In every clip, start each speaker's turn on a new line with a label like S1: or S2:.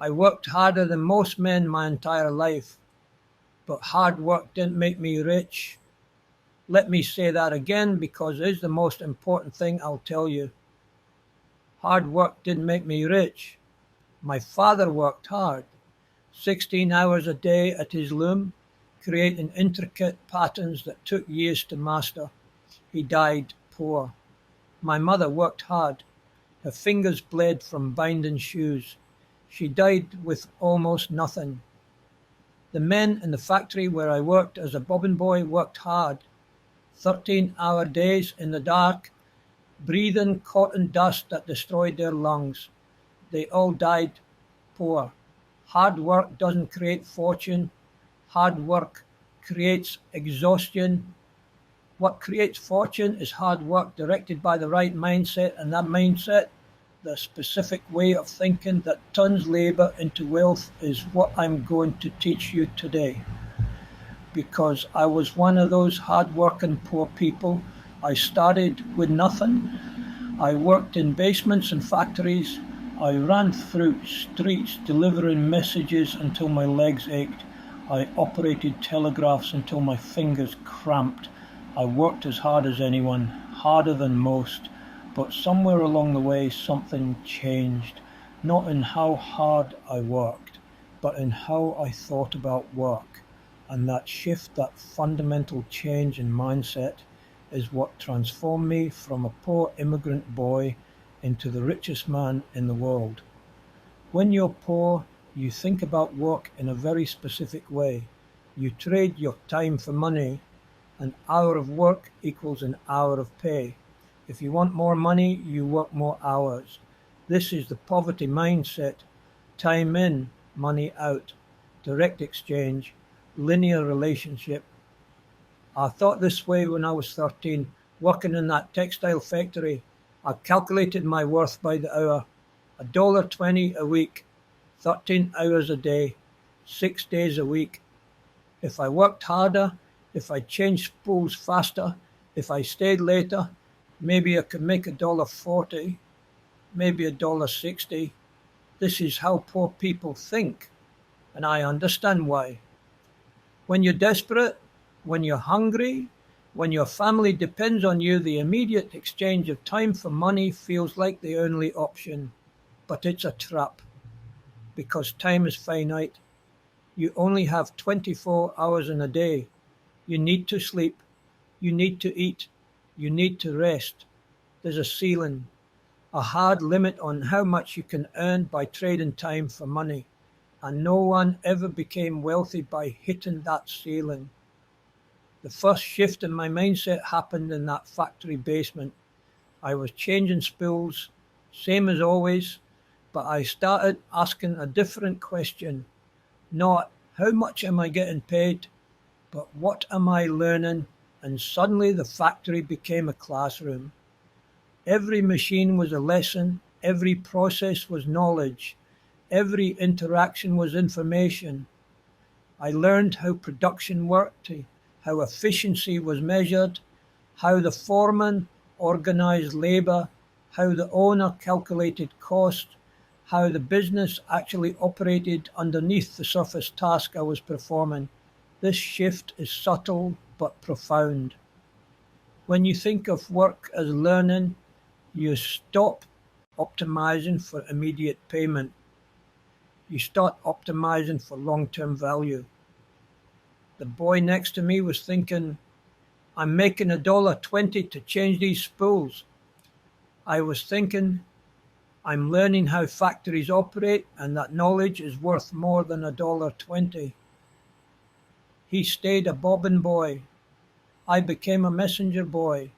S1: I worked harder than most men my entire life, but hard work didn't make me rich. Let me say that again because it is the most important thing I'll tell you. Hard work didn't make me rich. My father worked hard, 16 hours a day at his loom, creating intricate patterns that took years to master. He died poor. My mother worked hard. Her fingers bled from binding shoes. She died with almost nothing. The men in the factory where I worked as a bobbin boy worked hard, 13-hour days in the dark, breathing cotton dust that destroyed their lungs. They all died poor. Hard work doesn't create fortune. Hard work creates exhaustion. What creates fortune is hard work directed by the right mindset, and that mindset, the specific way of thinking that turns labor into wealth, is what I'm going to teach you today. Because I was one of those hard-working poor people. I started with nothing. I worked in basements and factories. I ran through streets delivering messages until my legs ached. I operated telegraphs until my fingers cramped. I worked as hard as anyone, harder than most, but somewhere along the way something changed. Not in how hard I worked, but in how I thought about work. And that shift, that fundamental change in mindset, is what transformed me from a poor immigrant boy into the richest man in the world. When you're poor, you think about work in a very specific way. You trade your time for money. An hour of work equals an hour of pay. If you want more money, you work more hours. This is the poverty mindset. Time in, money out. Direct exchange. Linear relationship. I thought this way when I was 13, working in that textile factory. I calculated my worth by the hour. $1.20 a week, 13 hours a day, 6 days a week. If I worked harder, if I changed spools faster, if I stayed later, maybe I could make $1.40, maybe $1.60. This is how poor people think, and I understand why. When you're desperate, when you're hungry, when your family depends on you, the immediate exchange of time for money feels like the only option. But it's a trap, because time is finite. You only have 24 hours in a day. You need to sleep. You need to eat. You need to rest. There's a ceiling, a hard limit on how much you can earn by trading time for money. And no one ever became wealthy by hitting that ceiling. The first shift in my mindset happened in that factory basement. I was changing spools, same as always, but I started asking a different question. Not how much am I getting paid, but what am I learning? And suddenly the factory became a classroom. Every machine was a lesson, every process was knowledge, every interaction was information. I learned how production worked, how efficiency was measured, how the foreman organized labor, how the owner calculated cost, how the business actually operated underneath the surface task I was performing. This shift is subtle but profound. When you think of work as learning, you stop optimizing for immediate payment. You start optimizing for long-term value. The boy next to me was thinking, I'm making $1.20 to change these spools. I was thinking, I'm learning how factories operate and that knowledge is worth more than $1.20. He stayed a bobbin boy. I became a messenger boy,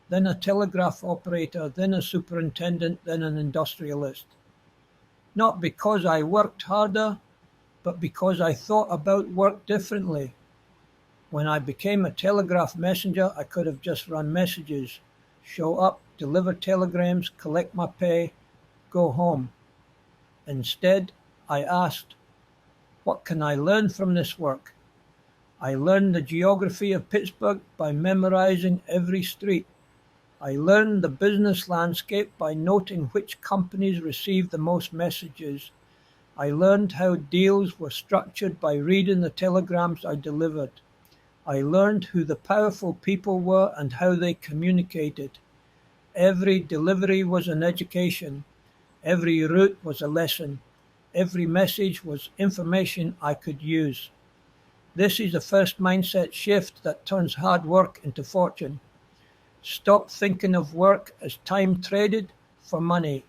S1: then a telegraph operator, then a superintendent, then an industrialist. Not because I worked harder, but because I thought about work differently. When I became a telegraph messenger, I could have just run messages, show up, deliver telegrams, collect my pay, go home. Instead, I asked, what can I learn from this work? I learned the geography of Pittsburgh by memorizing every street. I learned the business landscape by noting which companies received the most messages. I learned how deals were structured by reading the telegrams I delivered. I learned who the powerful people were and how they communicated. Every delivery was an education. Every route was a lesson. Every message was information I could use. This is the first mindset shift that turns hard work into fortune. Stop thinking of work as time traded for money.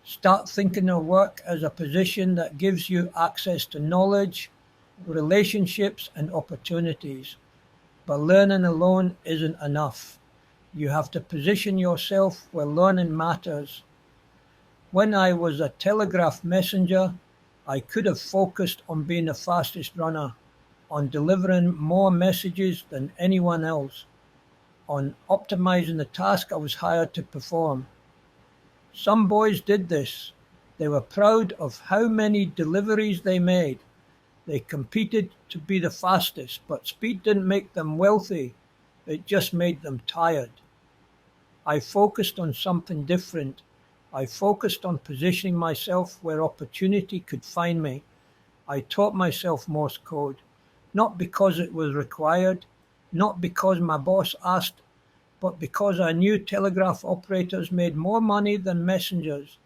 S1: Start thinking of work as a position that gives you access to knowledge, relationships, and opportunities. But learning alone isn't enough. You have to position yourself where learning matters. When I was a telegraph messenger, I could have focused on being the fastest runner, on delivering more messages than anyone else, on optimizing the task I was hired to perform. Some boys did this. They were proud of how many deliveries they made. They competed to be the fastest, but speed didn't make them wealthy. It just made them tired. I focused on something different. I focused on positioning myself where opportunity could find me. I taught myself Morse code, not because it was required, not because my boss asked, but because I knew telegraph operators made more money than messengers,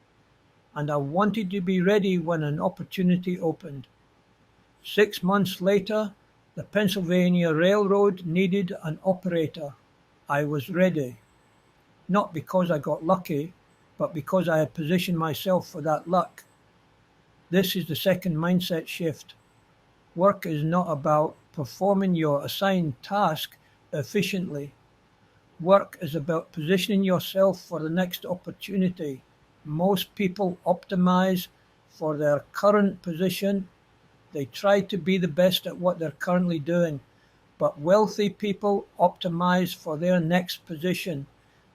S1: and I wanted to be ready when an opportunity opened. 6 months later, the Pennsylvania Railroad needed an operator. I was ready, not because I got lucky, but because I had positioned myself for that luck. This is the second mindset shift. Work is not about performing your assigned task efficiently. Work is about positioning yourself for the next opportunity. Most people optimize for their current position. They try to be the best at what they're currently doing. But wealthy people optimize for their next position.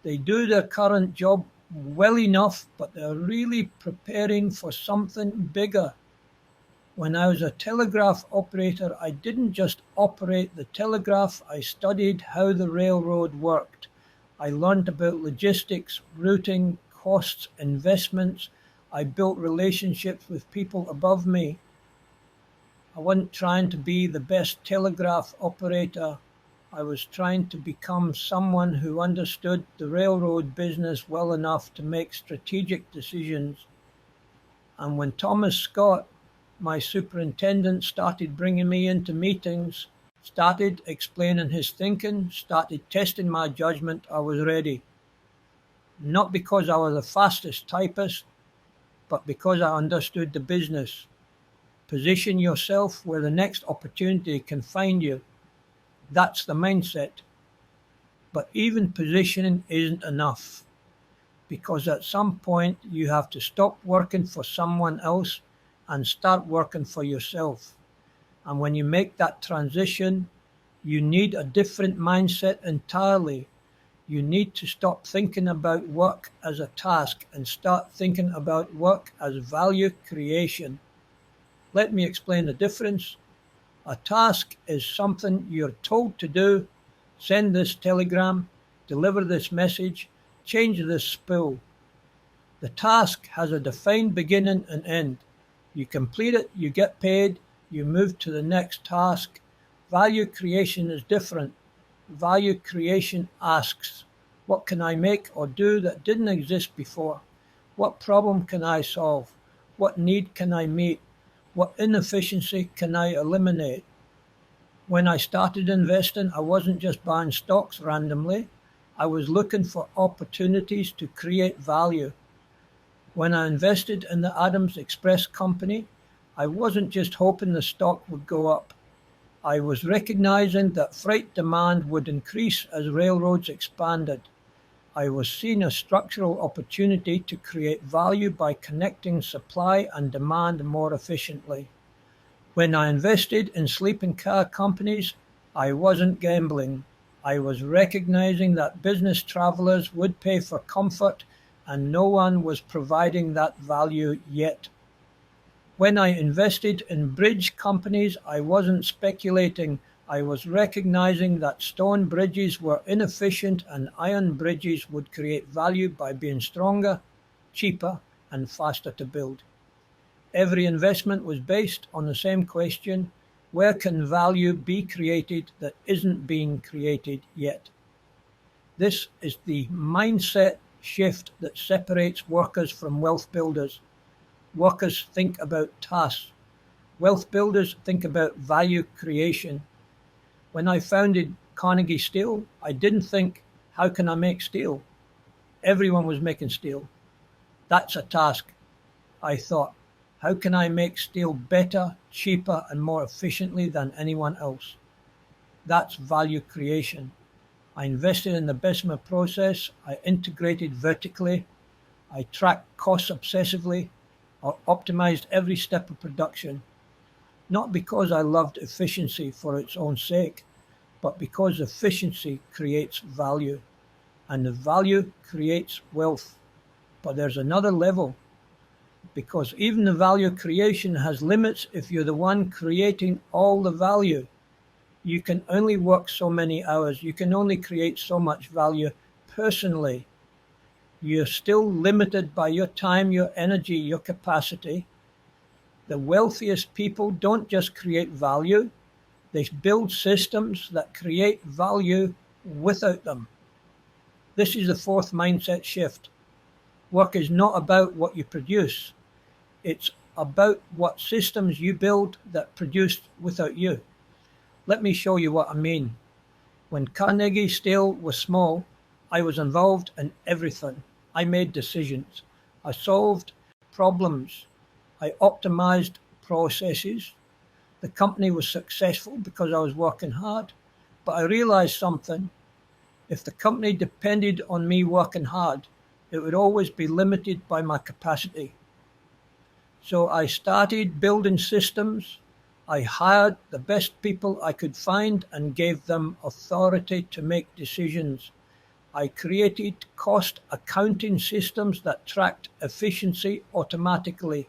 S1: They do their current job well enough, but they're really preparing for something bigger. When I was a telegraph operator, I didn't just operate the telegraph, I studied how the railroad worked. I learned about logistics, routing, costs, investments. I built relationships with people above me. I wasn't trying to be the best telegraph operator. I was trying to become someone who understood the railroad business well enough to make strategic decisions. And when Thomas Scott, my superintendent, started bringing me into meetings, started explaining his thinking, started testing my judgment, I was ready. Not because I was the fastest typist, but because I understood the business. Position yourself where the next opportunity can find you. That's the mindset. But even positioning isn't enough, because at some point you have to stop working for someone else and start working for yourself. And when you make that transition, you need a different mindset entirely. You need to stop thinking about work as a task and start thinking about work as value creation. Let me explain the difference. A task is something you're told to do. Send this telegram, deliver this message, change this spool. The task has a defined beginning and end. You complete it, you get paid, you move to the next task. Value creation is different. Value creation asks, what can I make or do that didn't exist before? What problem can I solve? What need can I meet? What inefficiency can I eliminate? When I started investing, I wasn't just buying stocks randomly. I was looking for opportunities to create value. When I invested in the Adams Express Company, I wasn't just hoping the stock would go up. I was recognizing that freight demand would increase as railroads expanded. I was seeing a structural opportunity to create value by connecting supply and demand more efficiently. When I invested in sleeping car companies, I wasn't gambling. I was recognizing that business travelers would pay for comfort, and no one was providing that value yet. When I invested in bridge companies, I wasn't speculating. I was recognizing that stone bridges were inefficient and iron bridges would create value by being stronger, cheaper, and faster to build. Every investment was based on the same question: where can value be created that isn't being created yet? This is the mindset shift that separates workers from wealth builders. Workers think about tasks. Wealth builders think about value creation. When I founded Carnegie Steel, I didn't think, how can I make steel? Everyone was making steel. That's a task. I thought, how can I make steel better, cheaper, and more efficiently than anyone else? That's value creation. I invested in the Bessemer process. I integrated vertically. I tracked costs obsessively. I optimized every step of production. Not because I loved efficiency for its own sake, but because efficiency creates value, and the value creates wealth. But there's another level, because even the value creation has limits if you're the one creating all the value. You can only work so many hours. You can only create so much value personally. You're still limited by your time, your energy, your capacity. The wealthiest people don't just create value, they build systems that create value without them. This is the fourth mindset shift. Work is not about what you produce. It's about what systems you build that produce without you. Let me show you what I mean. When Carnegie Steel was small, I was involved in everything. I made decisions. I solved problems. I optimized processes. The company was successful because I was working hard. But I realized something. If the company depended on me working hard, it would always be limited by my capacity. So I started building systems. I hired the best people I could find and gave them authority to make decisions. I created cost accounting systems that tracked efficiency automatically.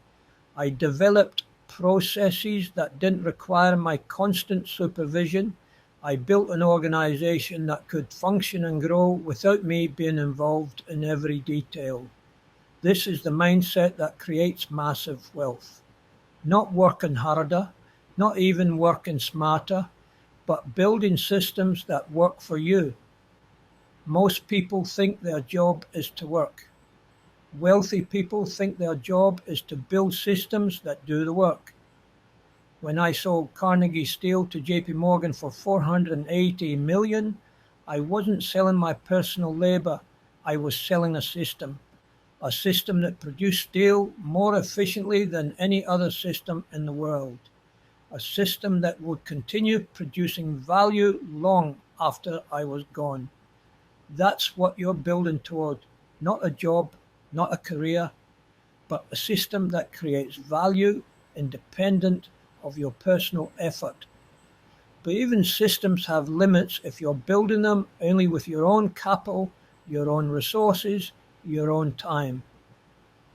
S1: I developed processes that didn't require my constant supervision. I built an organization that could function and grow without me being involved in every detail. This is the mindset that creates massive wealth. Not working harder, not even working smarter, but building systems that work for you. Most people think their job is to work. Wealthy people think their job is to build systems that do the work. When I sold Carnegie Steel to JP Morgan for $480 million, I wasn't selling my personal labor. I was selling a system that produced steel more efficiently than any other system in the world. A system that would continue producing value long after I was gone. That's what you're building toward. Not a job, not a career, but a system that creates value independent of your personal effort. But even systems have limits if you're building them only with your own capital, your own resources, your own time.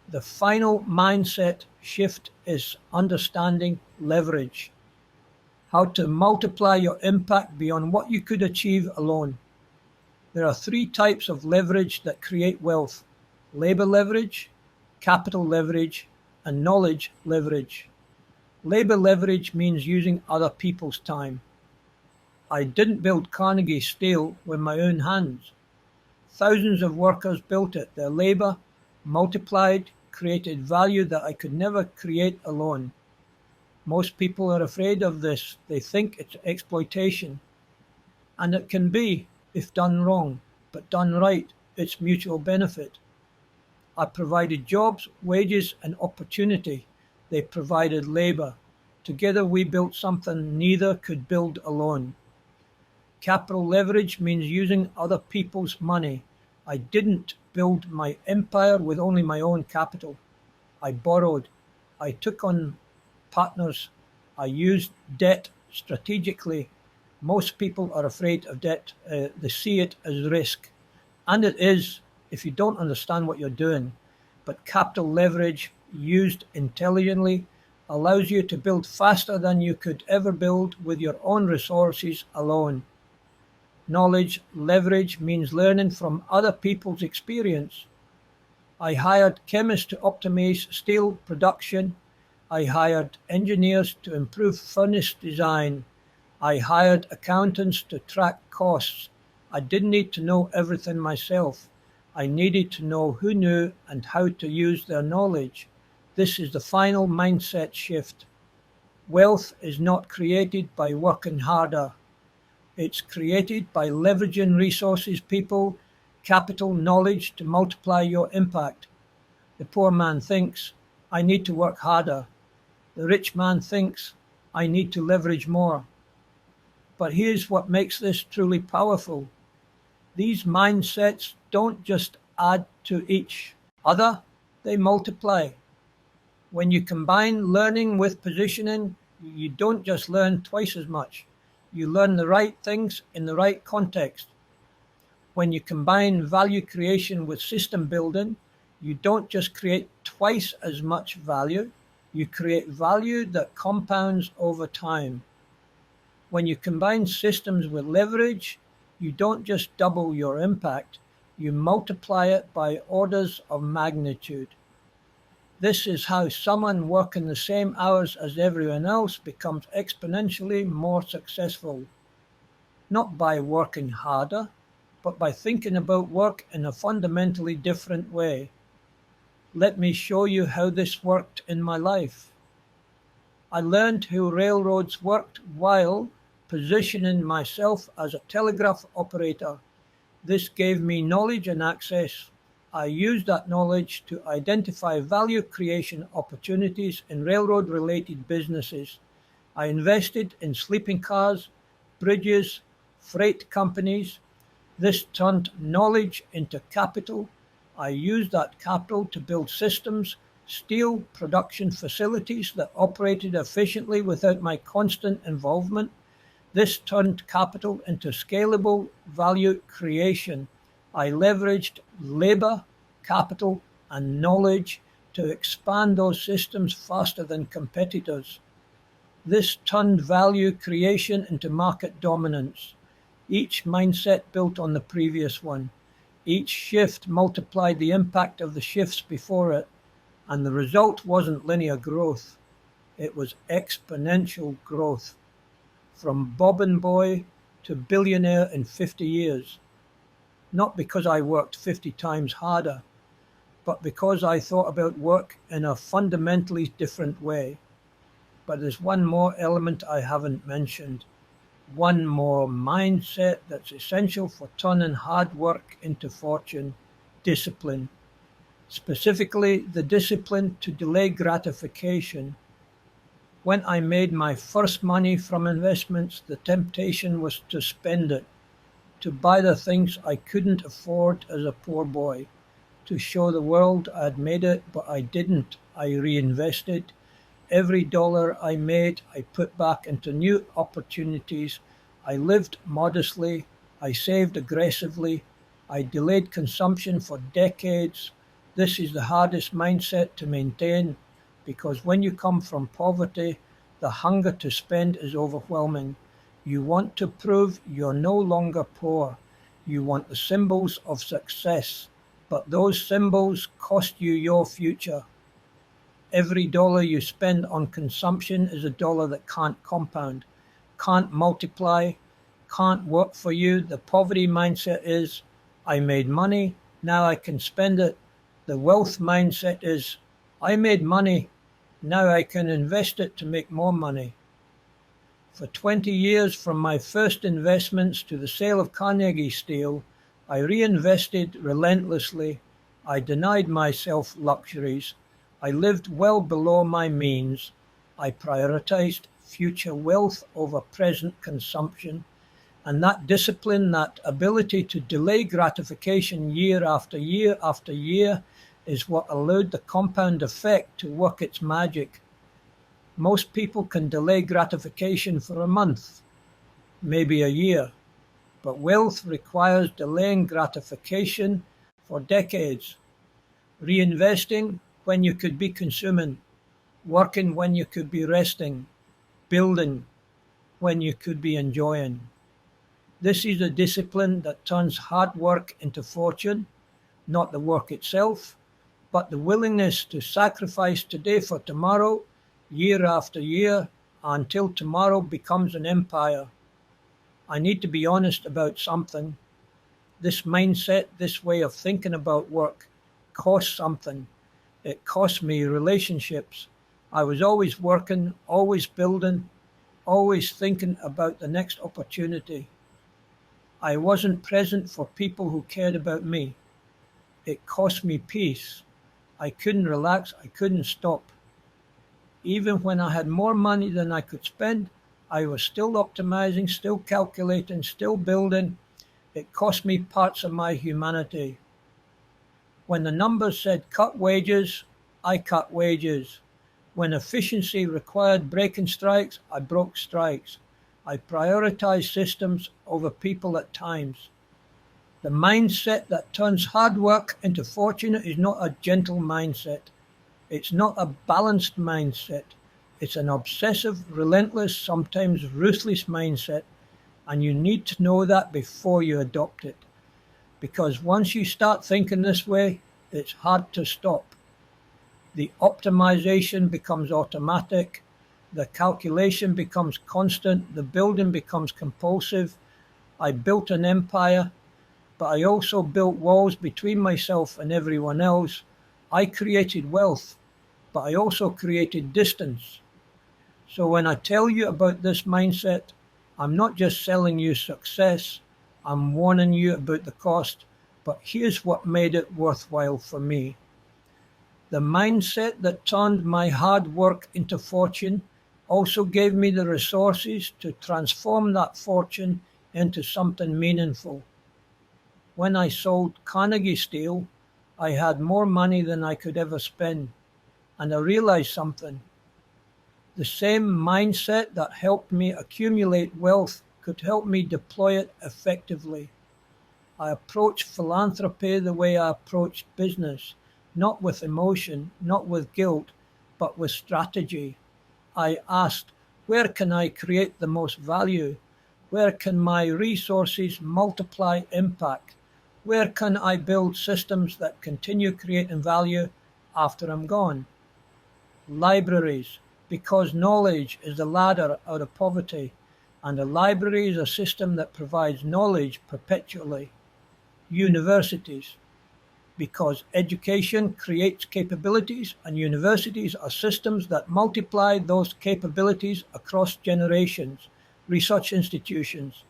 S1: The final mindset shift is understanding leverage. How to multiply your impact beyond what you could achieve alone. There are three types of leverage that create wealth: labor leverage, capital leverage, and knowledge leverage. Labor leverage means using other people's time. I didn't build Carnegie Steel with my own hands. Thousands of workers built it. Their labor multiplied, created value that I could never create alone. Most people are afraid of this. They think it's exploitation. And it can be if done wrong, but done right, it's mutual benefit. I provided jobs, wages, and opportunity. They provided labor. Together we built something neither could build alone. Capital leverage means using other people's money. I didn't build my empire with only my own capital. I borrowed. I took on partners. I used debt strategically. Most people are afraid of debt. They see it as risk. And it is if you don't understand what you're doing. But capital leverage used intelligently allows you to build faster than you could ever build with your own resources alone. Knowledge leverage means learning from other people's experience. I hired chemists to optimize steel production. I hired engineers to improve furnace design. I hired accountants to track costs. I didn't need to know everything myself. I needed to know who knew and how to use their knowledge. This is the final mindset shift. Wealth is not created by working harder. It's created by leveraging resources, people, capital, knowledge to multiply your impact. The poor man thinks, I need to work harder. The rich man thinks, I need to leverage more. But here's what makes this truly powerful. These mindsets don't just add to each other, they multiply. When you combine learning with positioning, you don't just learn twice as much. You learn the right things in the right context. When you combine value creation with system building, you don't just create twice as much value, you create value that compounds over time. When you combine systems with leverage, you don't just double your impact, you multiply it by orders of magnitude. This is how someone working the same hours as everyone else becomes exponentially more successful. Not by working harder, but by thinking about work in a fundamentally different way. Let me show you how this worked in my life. I learned how railroads worked while positioning myself as a telegraph operator. This gave me knowledge and access. I used that knowledge to identify value creation opportunities in railroad-related businesses. I invested in sleeping cars, bridges, freight companies. This turned knowledge into capital. I used that capital to build systems, steel production facilities that operated efficiently without my constant involvement. This turned capital into scalable value creation. I leveraged labor, capital, and knowledge to expand those systems faster than competitors. This turned value creation into market dominance. Each mindset built on the previous one. Each shift multiplied the impact of the shifts before it, and the result wasn't linear growth. It was exponential growth. From bobbin boy to billionaire in 50 years. Not because I worked 50 times harder, but because I thought about work in a fundamentally different way. But there's one more element I haven't mentioned. One more mindset that's essential for turning hard work into fortune: discipline. Specifically, the discipline to delay gratification. When I made my first money from investments, the temptation was to spend it, to buy the things I couldn't afford as a poor boy, to show the world I'd made it, but I didn't. I reinvested. Every dollar I made, I put back into new opportunities. I lived modestly. I saved aggressively. I delayed consumption for decades. This is the hardest mindset to maintain, because when you come from poverty, the hunger to spend is overwhelming. You want to prove you're no longer poor. You want the symbols of success, but those symbols cost you your future. Every dollar you spend on consumption is a dollar that can't compound, can't multiply, can't work for you. The poverty mindset is, I made money, now I can spend it. The wealth mindset is, I made money, now I can invest it to make more money. For 20 years, from my first investments to the sale of Carnegie Steel, I reinvested relentlessly. I denied myself luxuries. I lived well below my means. I prioritized future wealth over present consumption. And that discipline, that ability to delay gratification year after year after year, is what allowed the compound effect to work its magic. Most people can delay gratification for a month, maybe a year, but wealth requires delaying gratification for decades. Reinvesting when you could be consuming, working when you could be resting, building when you could be enjoying. This is a discipline that turns hard work into fortune, not the work itself, but the willingness to sacrifice today for tomorrow, year after year, until tomorrow becomes an empire. I need to be honest about something. This mindset, this way of thinking about work, costs something. It cost me relationships. I was always working, always building, always thinking about the next opportunity. I wasn't present for people who cared about me. It cost me peace. I couldn't relax, I couldn't stop. Even when I had more money than I could spend, I was still optimizing, still calculating, still building. It cost me parts of my humanity. When the numbers said cut wages, I cut wages. When efficiency required breaking strikes, I broke strikes. I prioritized systems over people at times. The mindset that turns hard work into fortune is not a gentle mindset. It's not a balanced mindset. It's an obsessive, relentless, sometimes ruthless mindset. And you need to know that before you adopt it. Because once you start thinking this way, it's hard to stop. The optimization becomes automatic. The calculation becomes constant. The building becomes compulsive. I built an empire, but I also built walls between myself and everyone else. I created wealth, but I also created distance. So when I tell you about this mindset, I'm not just selling you success, I'm warning you about the cost, but here's what made it worthwhile for me. The mindset that turned my hard work into fortune also gave me the resources to transform that fortune into something meaningful. When I sold Carnegie Steel, I had more money than I could ever spend, and I realized something. The same mindset that helped me accumulate wealth could help me deploy it effectively. I approached philanthropy the way I approached business, not with emotion, not with guilt, but with strategy. I asked, where can I create the most value? Where can my resources multiply impact? Where can I build systems that continue creating value after I'm gone? Libraries, because knowledge is the ladder out of poverty, and a library is a system that provides knowledge perpetually. Universities, because education creates capabilities, and universities are systems that multiply those capabilities across generations. Research institutions,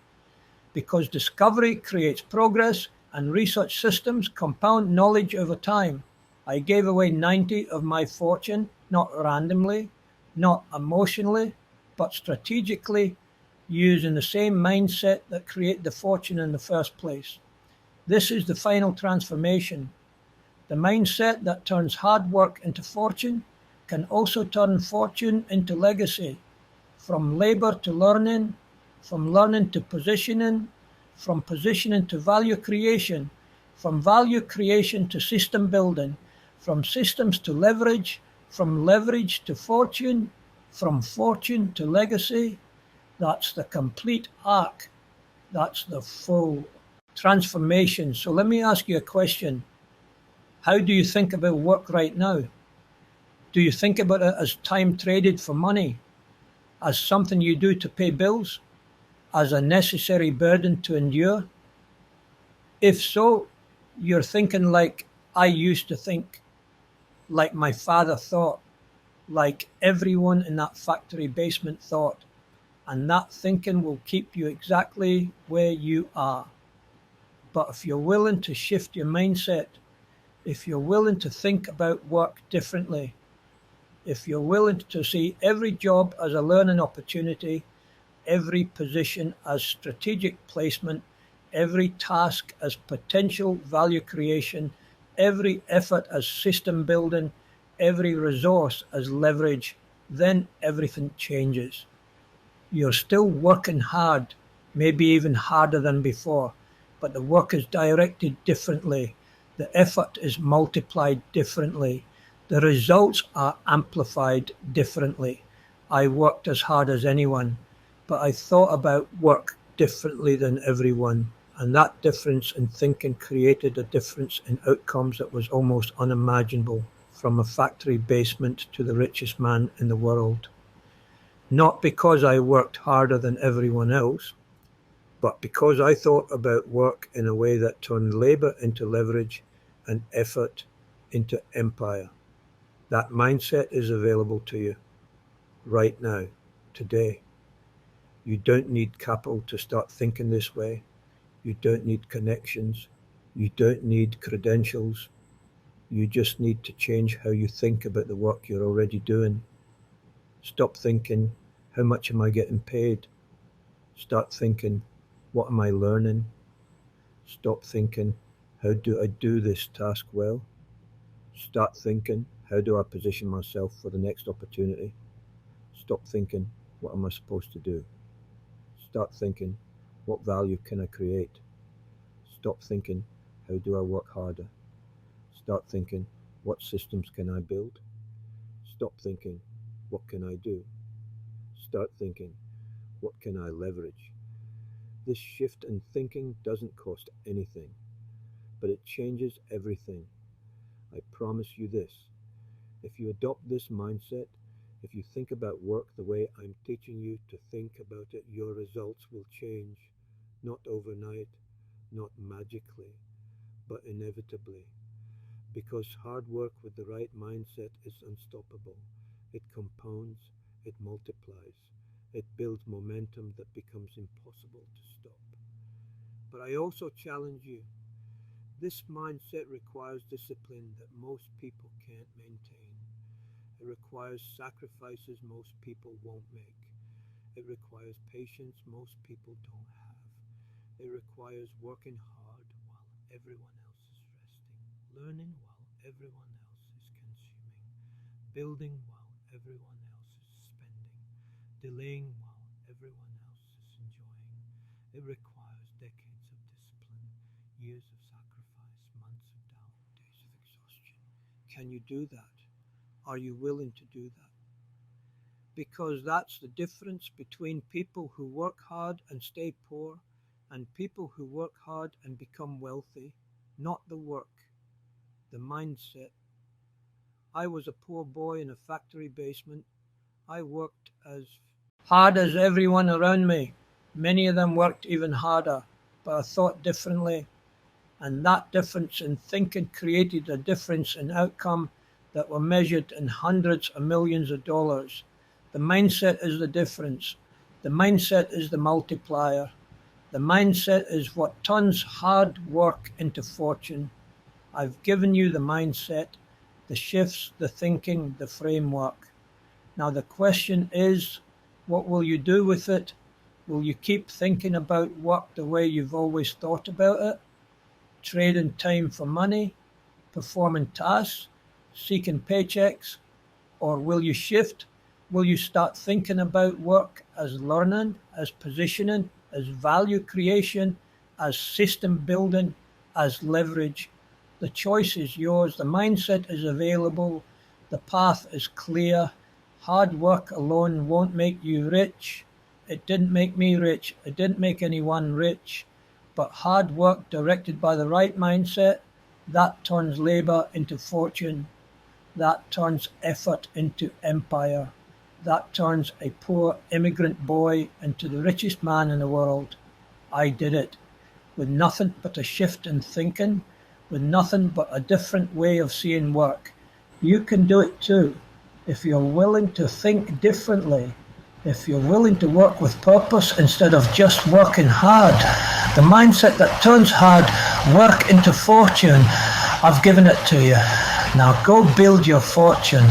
S1: because discovery creates progress, and research systems compound knowledge over time. I gave away 90 of my fortune, not randomly, not emotionally, but strategically, using the same mindset that created the fortune in the first place. This is the final transformation. The mindset that turns hard work into fortune can also turn fortune into legacy. From labor to learning, from learning to positioning, from positioning to value creation, from value creation to system building, from systems to leverage, from leverage to fortune, from fortune to legacy. That's the complete arc. That's the full transformation. So let me ask you a question. How do you think about work right now? Do you think about it as time traded for money? As something you do to pay bills? As a necessary burden to endure? If so, you're thinking like I used to think, like my father thought, like everyone in that factory basement thought, and that thinking will keep you exactly where you are. But if you're willing to shift your mindset, if you're willing to think about work differently, if you're willing to see every job as a learning opportunity, every position as strategic placement, every task as potential value creation, every effort as system building, every resource as leverage, then everything changes. You're still working hard, maybe even harder than before, but the work is directed differently. The effort is multiplied differently. The results are amplified differently. I worked as hard as anyone, but I thought about work differently than everyone. And that difference in thinking created a difference in outcomes that was almost unimaginable from a factory basement to the richest man in the world. Not because I worked harder than everyone else, but because I thought about work in a way that turned labor into leverage and effort into empire. That mindset is available to you right now, today. You don't need capital to start thinking this way. You don't need connections. You don't need credentials. You just need to change how you think about the work you're already doing. Stop thinking, how much am I getting paid? Start thinking, what am I learning? Stop thinking, how do I do this task well? Start thinking, how do I position myself for the next opportunity? Stop thinking, what am I supposed to do? Start thinking, what value can I create? Stop thinking, how do I work harder? Start thinking, what systems can I build? Stop thinking, what can I do? Start thinking, what can I leverage? This shift in thinking doesn't cost anything, but it changes everything. I promise you this. If you adopt this mindset, if you think about work the way I'm teaching you to think about it, your results will change. Not overnight, not magically, but inevitably. Because hard work with the right mindset is unstoppable. It compounds, it multiplies, it builds momentum that becomes impossible to stop. But I also challenge you. This mindset requires discipline that most people can't maintain. It requires sacrifices most people won't make. It requires patience most people don't have. It requires working hard while everyone else is resting, learning while everyone else is consuming, building while everyone else is spending, delaying while everyone else is enjoying. It requires decades of discipline, years of sacrifice, months of doubt, days of exhaustion. Can you do that? Are you willing to do that? Because that's the difference between people who work hard and stay poor and people who work hard and become wealthy. Not the work, the mindset. I was a poor boy in a factory basement. I worked as hard as everyone around me. Many of them worked even harder, but I thought differently. And that difference in thinking created a difference in outcome that were measured in hundreds of millions of dollars. The mindset is the difference. The mindset is the multiplier. The mindset is what turns hard work into fortune. I've given you the mindset, the shifts, the thinking, the framework. Now the question is, what will you do with it? Will you keep thinking about work the way you've always thought about it? Trading time for money, performing tasks, seeking paychecks? Or will you shift? Will you start thinking about work as learning, as positioning, as value creation, as system building, as leverage? The choice is yours. The mindset is available. The path is clear. Hard work alone won't make you rich. It didn't make me rich. It didn't make anyone rich. But hard work directed by the right mindset, that turns labor into fortune. That turns effort into empire. That turns a poor immigrant boy into the richest man in the world. I did it with nothing but a shift in thinking, with nothing but a different way of seeing work. You can do it too if you're willing to think differently, if you're willing to work with purpose instead of just working hard. The mindset that turns hard work into fortune. I've given it to you. Now go build your fortune.